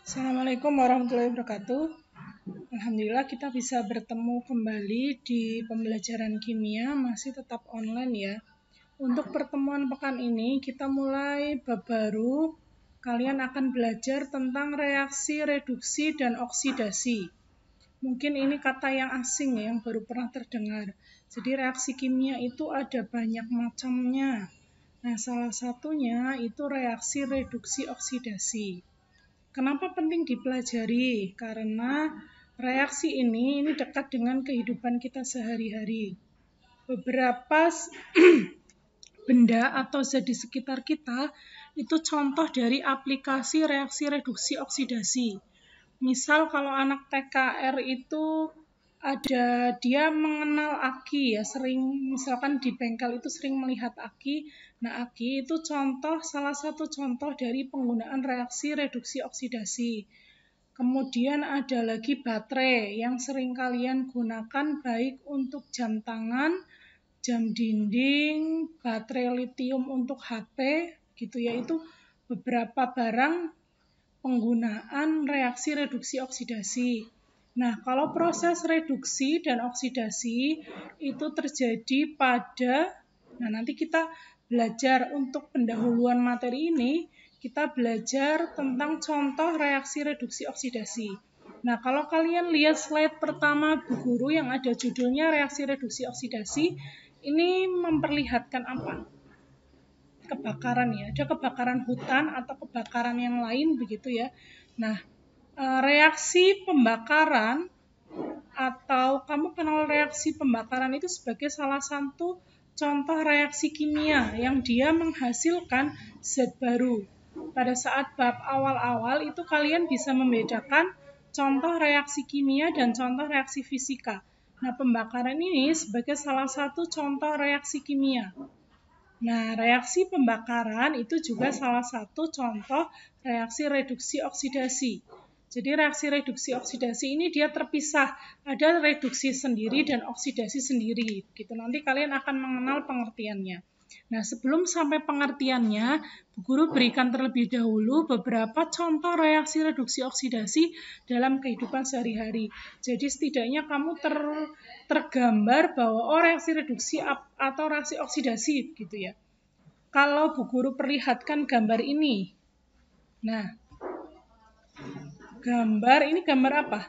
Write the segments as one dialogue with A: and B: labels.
A: Assalamualaikum warahmatullahi wabarakatuh. Alhamdulillah kita bisa bertemu kembali di pembelajaran kimia, masih tetap online ya. Untuk pertemuan pekan ini kita mulai bab baru. Kalian akan belajar tentang reaksi reduksi dan oksidasi. Mungkin ini kata yang asing ya, yang baru pernah terdengar. Jadi reaksi kimia itu ada banyak macamnya. Nah, salah satunya itu reaksi reduksi oksidasi. Kenapa penting dipelajari? Karena reaksi ini dekat dengan kehidupan kita sehari-hari. Beberapa benda atau zat di sekitar kita itu contoh dari aplikasi reaksi reduksi oksidasi. Misal kalau anak TKR itu dia mengenal aki ya, sering misalkan di bengkel itu sering melihat aki. Nah, aki itu salah satu contoh dari penggunaan reaksi reduksi oksidasi. Kemudian ada lagi baterai yang sering kalian gunakan baik untuk jam tangan, jam dinding, baterai litium untuk HP gitu ya. Itu beberapa barang penggunaan reaksi reduksi oksidasi. Nah, kalau proses reduksi dan oksidasi itu terjadi nanti kita belajar untuk pendahuluan materi ini, kita belajar tentang contoh reaksi reduksi oksidasi. Nah, kalau kalian lihat slide pertama Bu Guru yang ada judulnya reaksi reduksi oksidasi, ini memperlihatkan apa? Kebakaran ya, ada kebakaran hutan atau kebakaran yang lain begitu ya. Nah, reaksi pembakaran atau kamu kenal reaksi pembakaran itu sebagai salah satu contoh reaksi kimia yang dia menghasilkan zat baru. Pada saat bab awal-awal itu kalian bisa membedakan contoh reaksi kimia dan contoh reaksi fisika. Nah, pembakaran ini sebagai salah satu contoh reaksi kimia. Nah, reaksi pembakaran itu juga salah satu contoh reaksi reduksi oksidasi. Jadi reaksi reduksi oksidasi ini dia terpisah, ada reduksi sendiri dan oksidasi sendiri. Gitu. Nanti kalian akan mengenal pengertiannya. Nah, sebelum sampai pengertiannya, Bu Guru berikan terlebih dahulu beberapa contoh reaksi reduksi oksidasi dalam kehidupan sehari-hari. Jadi setidaknya kamu tergambar bahwa reaksi reduksi atau reaksi oksidasi gitu ya. Kalau Bu Guru perlihatkan gambar ini. Nah, gambar apa?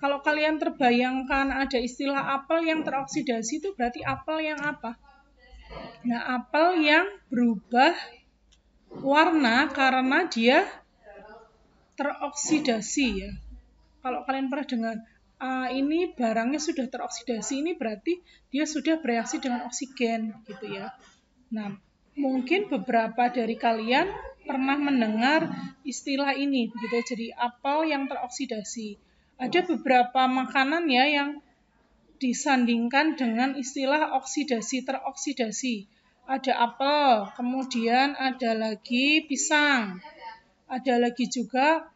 A: Kalau kalian terbayangkan ada istilah apel yang teroksidasi itu berarti apel yang apa? Nah, apel yang berubah warna karena dia teroksidasi ya. Kalau kalian pernah dengar, ini barangnya sudah teroksidasi, ini berarti dia sudah bereaksi dengan oksigen gitu ya. Nah, mungkin beberapa dari kalian pernah mendengar istilah ini begitu ya, jadi apel yang teroksidasi. Ada beberapa makanan ya yang disandingkan dengan istilah oksidasi teroksidasi. Ada apel, kemudian ada lagi pisang. Ada lagi juga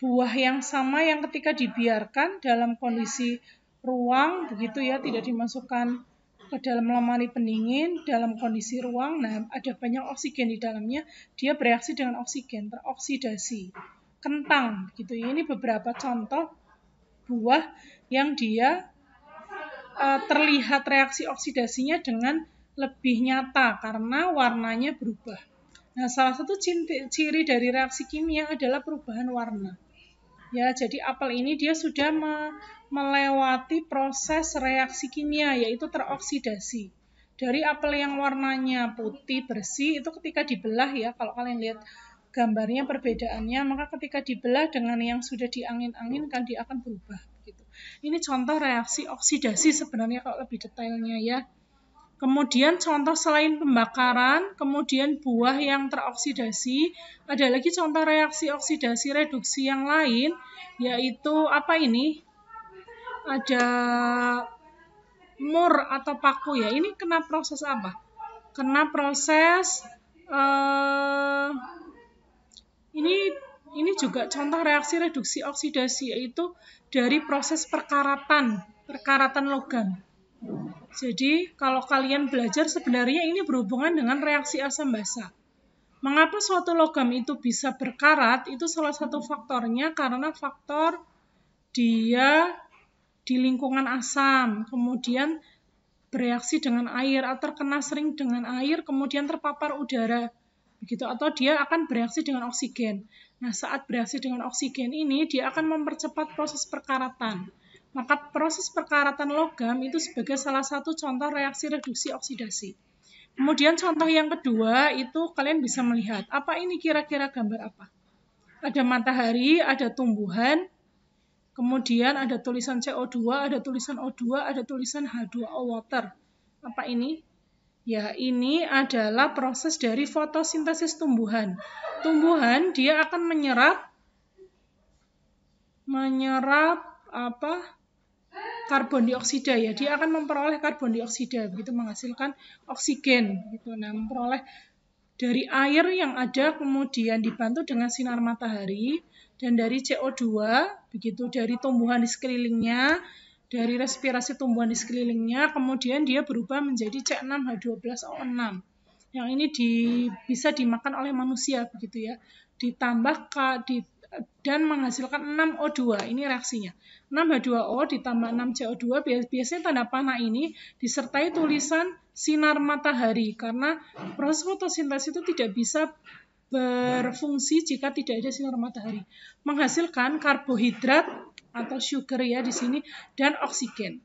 A: buah yang sama yang ketika dibiarkan dalam kondisi ruang begitu ya, tidak dimasukkan ke dalam lemari pendingin dalam kondisi ruang. Nah, ada banyak oksigen di dalamnya, dia bereaksi dengan oksigen, teroksidasi. Kentang gitu ya. Ini beberapa contoh buah yang dia terlihat reaksi oksidasinya dengan lebih nyata karena warnanya berubah. Nah, salah satu ciri dari reaksi kimia adalah perubahan warna. Ya, jadi apel ini dia sudah melewati proses reaksi kimia yaitu teroksidasi. Dari apel yang warnanya putih bersih itu ketika dibelah ya, kalau kalian lihat gambarnya perbedaannya, maka ketika dibelah dengan yang sudah diangin-anginkan dia akan berubah gitu. Ini contoh reaksi oksidasi sebenarnya kalau lebih detailnya ya. Kemudian contoh selain pembakaran, kemudian buah yang teroksidasi, ada lagi contoh reaksi oksidasi reduksi yang lain, yaitu apa ini? Ada mur atau paku ya. Ini kena proses apa? Kena proses ini juga contoh reaksi reduksi oksidasi, yaitu dari proses perkaratan logam. Jadi kalau kalian belajar sebenarnya ini berhubungan dengan reaksi asam basa. Mengapa suatu logam itu bisa berkarat? Itu salah satu faktornya karena faktor dia di lingkungan asam, kemudian bereaksi dengan air atau terkena sering dengan air, kemudian terpapar udara, begitu, atau dia akan bereaksi dengan oksigen. Nah, saat bereaksi dengan oksigen ini, dia akan mempercepat proses perkaratan. Maka proses perkaratan logam itu sebagai salah satu contoh reaksi reduksi oksidasi. Kemudian contoh yang kedua itu kalian bisa melihat, apa ini kira-kira gambar apa? Ada matahari, ada tumbuhan, kemudian ada tulisan CO2, ada tulisan O2, ada tulisan H2O water. Apa ini? Ya, ini adalah proses dari fotosintesis tumbuhan. Tumbuhan dia akan menyerap karbon dioksida ya. Dia akan memperoleh karbon dioksida, begitu menghasilkan oksigen gitu. Nah, memperoleh dari air yang ada kemudian dibantu dengan sinar matahari dan dari CO2 begitu dari tumbuhan di sekelilingnya, dari respirasi tumbuhan di sekelilingnya, kemudian dia berubah menjadi C6H12O6. Yang ini bisa dimakan oleh manusia begitu ya. Ditambah dan menghasilkan 6O2. Ini reaksinya. 6H2O ditambah 6CO2, biasanya tanda panah ini disertai tulisan sinar matahari karena proses fotosintesis itu tidak bisa berfungsi jika tidak ada sinar matahari. Menghasilkan karbohidrat atau sugar ya di sini dan oksigen.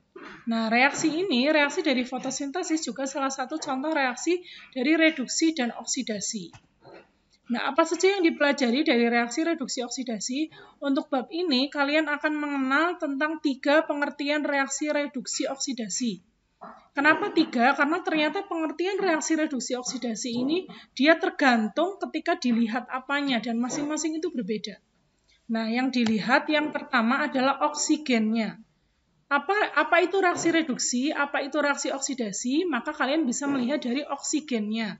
A: Nah, reaksi dari fotosintesis juga salah satu contoh reaksi dari reduksi dan oksidasi. Nah, apa saja yang dipelajari dari reaksi reduksi oksidasi? Untuk bab ini, kalian akan mengenal tentang 3 pengertian reaksi reduksi oksidasi. Kenapa 3? Karena ternyata pengertian reaksi reduksi oksidasi ini, dia tergantung ketika dilihat apanya, dan masing-masing itu berbeda. Nah, yang dilihat yang pertama adalah oksigennya. Apa itu reaksi reduksi? Apa itu reaksi oksidasi? Maka kalian bisa melihat dari oksigennya.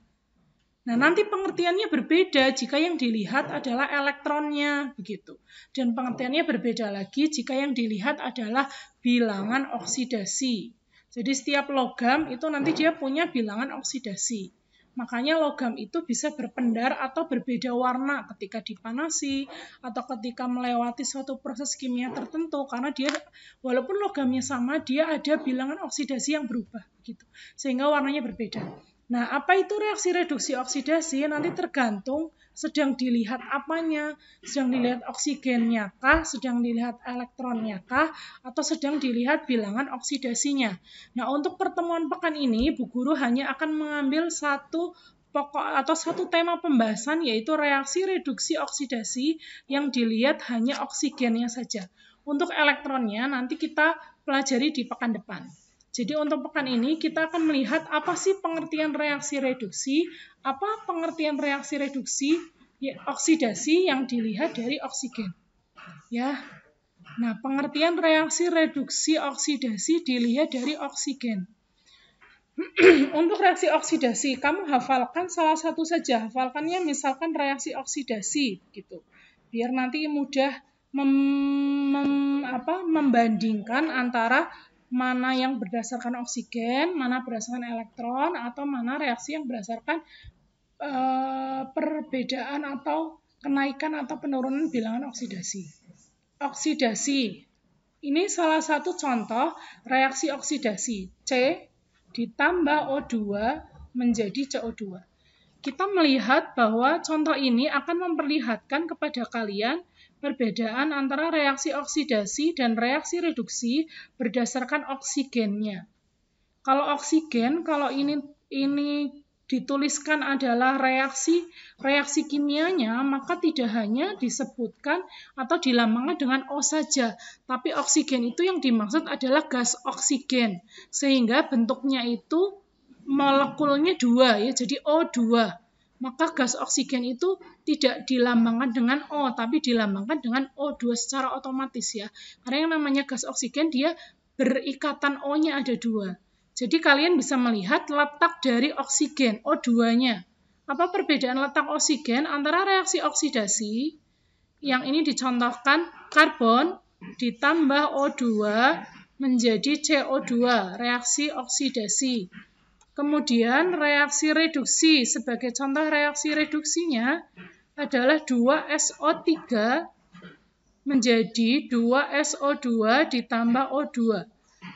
A: Nah, nanti pengertiannya berbeda jika yang dilihat adalah elektronnya, begitu. Dan pengertiannya berbeda lagi jika yang dilihat adalah bilangan oksidasi. Jadi setiap logam itu nanti dia punya bilangan oksidasi. Makanya logam itu bisa berpendar atau berbeda warna ketika dipanasi atau ketika melewati suatu proses kimia tertentu. Karena dia, walaupun logamnya sama, dia ada bilangan oksidasi yang berubah, gitu. Sehingga warnanya berbeda. Nah, apa itu reaksi reduksi oksidasi? Nanti tergantung sedang dilihat apanya, sedang dilihat oksigennya kah, sedang dilihat elektronnya kah, atau sedang dilihat bilangan oksidasinya. Nah, untuk pertemuan pekan ini, Bu Guru hanya akan mengambil satu tema pembahasan, yaitu reaksi reduksi oksidasi yang dilihat hanya oksigennya saja. Untuk elektronnya nanti kita pelajari di pekan depan. Jadi untuk pekan ini kita akan melihat apa sih pengertian reaksi reduksi, apa pengertian reaksi reduksi oksidasi yang dilihat dari oksigen. Ya. Nah, pengertian reaksi reduksi oksidasi dilihat dari oksigen. Untuk reaksi oksidasi, kamu hafalkan salah satu saja. Hafalkannya misalkan reaksi oksidasi gitu. Biar nanti mudah membandingkan antara mana yang berdasarkan oksigen, mana berdasarkan elektron, atau mana reaksi yang berdasarkan perbedaan atau kenaikan atau penurunan bilangan oksidasi. Oksidasi, ini salah satu contoh reaksi oksidasi. C ditambah O2 menjadi CO2. Kita melihat bahwa contoh ini akan memperlihatkan kepada kalian perbedaan antara reaksi oksidasi dan reaksi reduksi berdasarkan oksigennya. Kalau oksigen, kalau ini dituliskan adalah reaksi kimianya, maka tidak hanya disebutkan atau dilambangkan dengan O saja, tapi oksigen itu yang dimaksud adalah gas oksigen, sehingga bentuknya itu molekulnya 2 ya, jadi O2. Maka gas oksigen itu tidak dilambangkan dengan O, tapi dilambangkan dengan O2 secara otomatis ya. Karena yang namanya gas oksigen dia berikatan O-nya ada 2. Jadi kalian bisa melihat letak dari oksigen, O2-nya. Apa perbedaan letak oksigen antara reaksi oksidasi, yang ini dicontohkan karbon ditambah O2 menjadi CO2, reaksi oksidasi. Kemudian reaksi reduksi. Sebagai contoh reaksi reduksinya adalah 2SO3 menjadi 2SO2 ditambah O2.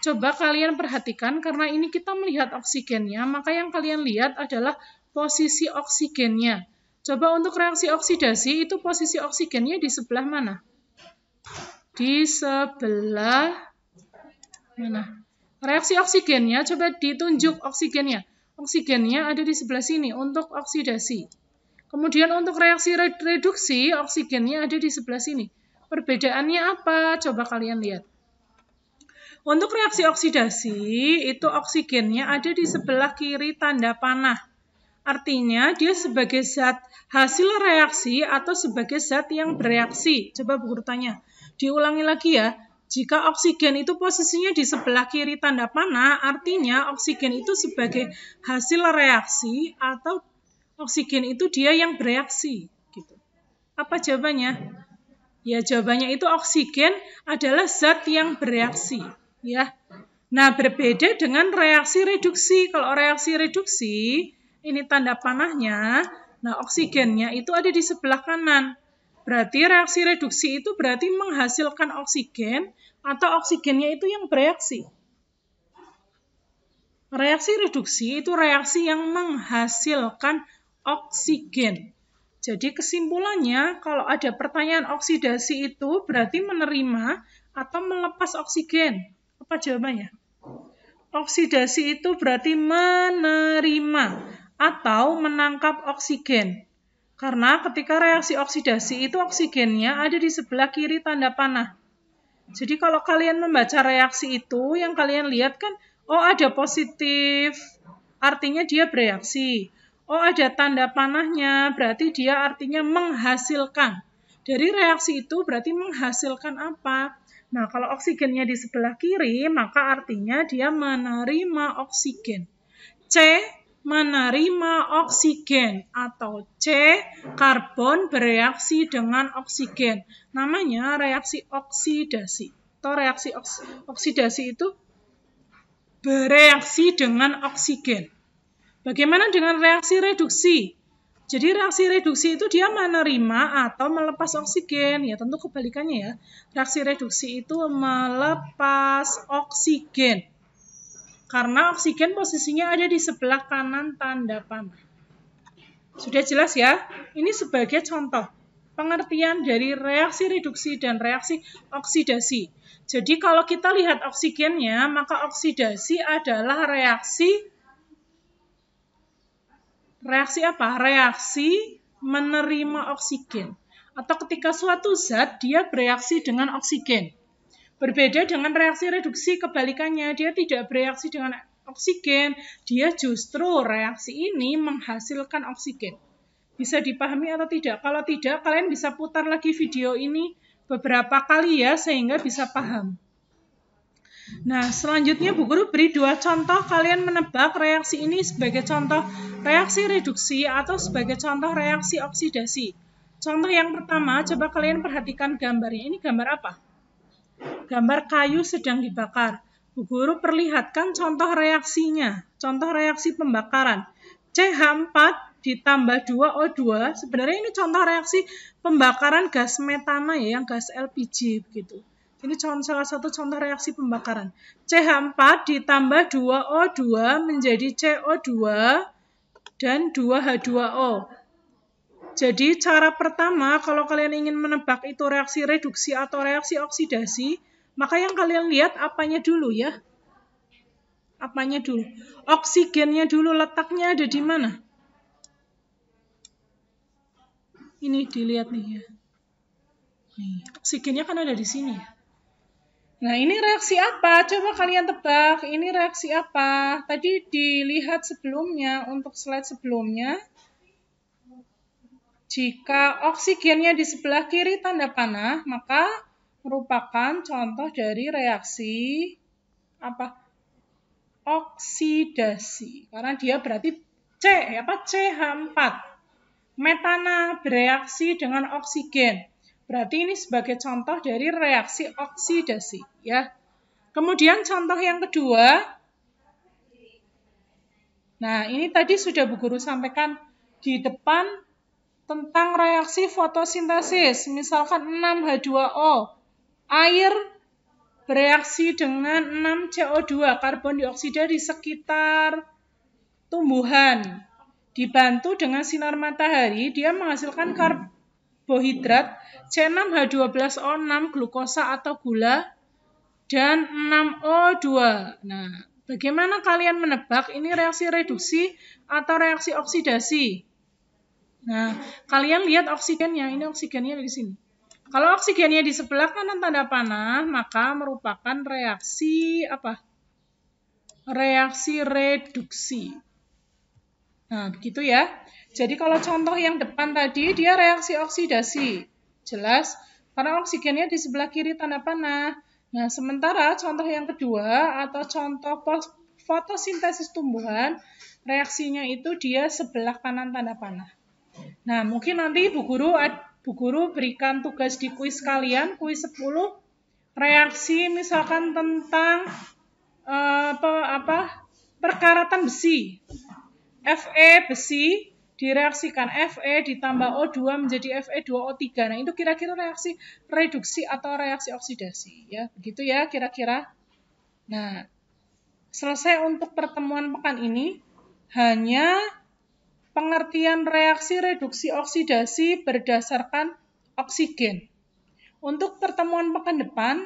A: Coba kalian perhatikan, karena ini kita melihat oksigennya, maka yang kalian lihat adalah posisi oksigennya. Coba untuk reaksi oksidasi, itu posisi oksigennya di sebelah mana? Di sebelah mana? Reaksi oksigennya, coba ditunjuk oksigennya. Oksigennya ada di sebelah sini untuk oksidasi. Kemudian untuk reaksi reduksi, oksigennya ada di sebelah sini. Perbedaannya apa? Coba kalian lihat. Untuk reaksi oksidasi, itu oksigennya ada di sebelah kiri tanda panah. Artinya, dia sebagai zat hasil reaksi atau sebagai zat yang bereaksi. Coba Bu Guru tanya. Diulangi lagi ya. Jika oksigen itu posisinya di sebelah kiri tanda panah, artinya oksigen itu sebagai hasil reaksi atau oksigen itu dia yang bereaksi. Gitu. Apa jawabannya? Ya, jawabannya itu oksigen adalah zat yang bereaksi. Ya. Nah, berbeda dengan reaksi reduksi. Kalau reaksi reduksi, ini tanda panahnya, nah oksigennya itu ada di sebelah kanan. Berarti reaksi reduksi itu berarti menghasilkan oksigen atau oksigennya itu yang bereaksi. Reaksi reduksi itu reaksi yang menghasilkan oksigen. Jadi kesimpulannya, kalau ada pertanyaan oksidasi itu berarti menerima atau melepas oksigen. Apa jawabannya? Oksidasi itu berarti menerima atau menangkap oksigen. Karena ketika reaksi oksidasi itu oksigennya ada di sebelah kiri tanda panah. Jadi kalau kalian membaca reaksi itu, yang kalian lihat kan, oh ada positif, artinya dia bereaksi. Oh ada tanda panahnya, berarti dia artinya menghasilkan. Dari reaksi itu berarti menghasilkan apa? Nah, kalau oksigennya di sebelah kiri, maka artinya dia menerima oksigen. C, menerima oksigen. Atau C, karbon bereaksi dengan oksigen. Namanya reaksi oksidasi. Atau reaksi oksidasi itu bereaksi dengan oksigen. Bagaimana dengan reaksi reduksi? Jadi reaksi reduksi itu dia menerima atau melepas oksigen. Ya tentu kebalikannya ya. Reaksi reduksi itu melepas oksigen. Karena oksigen posisinya ada di sebelah kanan tanda panah. Sudah jelas ya? Ini sebagai contoh pengertian dari reaksi reduksi dan reaksi oksidasi. Jadi kalau kita lihat oksigennya, maka oksidasi adalah reaksi apa? Reaksi menerima oksigen. Atau ketika suatu zat dia bereaksi dengan oksigen. Berbeda dengan reaksi reduksi, kebalikannya, dia tidak bereaksi dengan oksigen, dia justru reaksi ini menghasilkan oksigen. Bisa dipahami atau tidak? Kalau tidak, kalian bisa putar lagi video ini beberapa kali ya, sehingga bisa paham. Nah, selanjutnya Bu Guru beri 2 contoh, kalian menebak reaksi ini sebagai contoh reaksi reduksi atau sebagai contoh reaksi oksidasi. Contoh yang pertama, coba kalian perhatikan gambarnya. Ini gambar apa? Gambar kayu sedang dibakar. Bu Guru perlihatkan contoh reaksinya, contoh reaksi pembakaran. CH4 ditambah 2O2, sebenarnya ini contoh reaksi pembakaran gas metana ya, yang gas LPG begitu. Ini salah satu contoh reaksi pembakaran. CH4 ditambah 2O2 menjadi CO2 dan 2H2O. Jadi cara pertama kalau kalian ingin menebak itu reaksi reduksi atau reaksi oksidasi, maka yang kalian lihat apanya dulu ya? Apanya dulu? Oksigennya dulu, letaknya ada di mana? Ini dilihat nih ya. Nih, oksigennya kan ada di sini ya. Nah, ini reaksi apa? Coba kalian tebak, ini reaksi apa? Tadi dilihat sebelumnya, untuk slide sebelumnya. Jika oksigennya di sebelah kiri tanda panah, maka merupakan contoh dari reaksi apa? Oksidasi. Karena dia berarti CH4. Metana bereaksi dengan oksigen. Berarti ini sebagai contoh dari reaksi oksidasi, ya. Kemudian contoh yang kedua, Nah, ini tadi sudah Bu Guru sampaikan di depan tentang reaksi fotosintesis. Misalkan 6H2O, air bereaksi dengan 6CO2, karbon dioksida di sekitar tumbuhan. Dibantu dengan sinar matahari, dia menghasilkan karbohidrat C6H12O6, glukosa atau gula, dan 6O2. Nah, bagaimana kalian menebak ini reaksi reduksi atau reaksi oksidasi? Nah, kalian lihat oksigennya, ini oksigennya di sini. Kalau oksigennya di sebelah kanan tanda panah, maka merupakan reaksi apa? Reaksi reduksi. Nah, begitu ya. Jadi kalau contoh yang depan tadi, dia reaksi oksidasi. Jelas, karena oksigennya di sebelah kiri tanda panah. Nah, sementara contoh yang kedua atau contoh fotosintesis tumbuhan, reaksinya itu dia sebelah kanan tanda panah. Nah, mungkin nanti Bu Guru berikan tugas di kuis kalian, kuis 10, reaksi misalkan tentang perkaratan besi. Fe besi direaksikan Fe ditambah O2 menjadi Fe2O3. Nah, itu kira-kira reaksi reduksi atau reaksi oksidasi ya. Begitu ya kira-kira. Nah, selesai untuk pertemuan pekan ini. Hanya pengertian reaksi reduksi oksidasi berdasarkan oksigen. Untuk pertemuan pekan depan,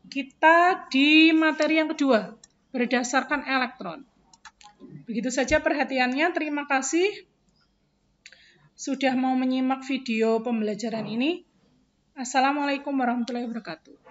A: kita di materi yang kedua, berdasarkan elektron. Begitu saja perhatiannya, terima kasih sudah mau menyimak video pembelajaran ini. Assalamualaikum warahmatullahi wabarakatuh.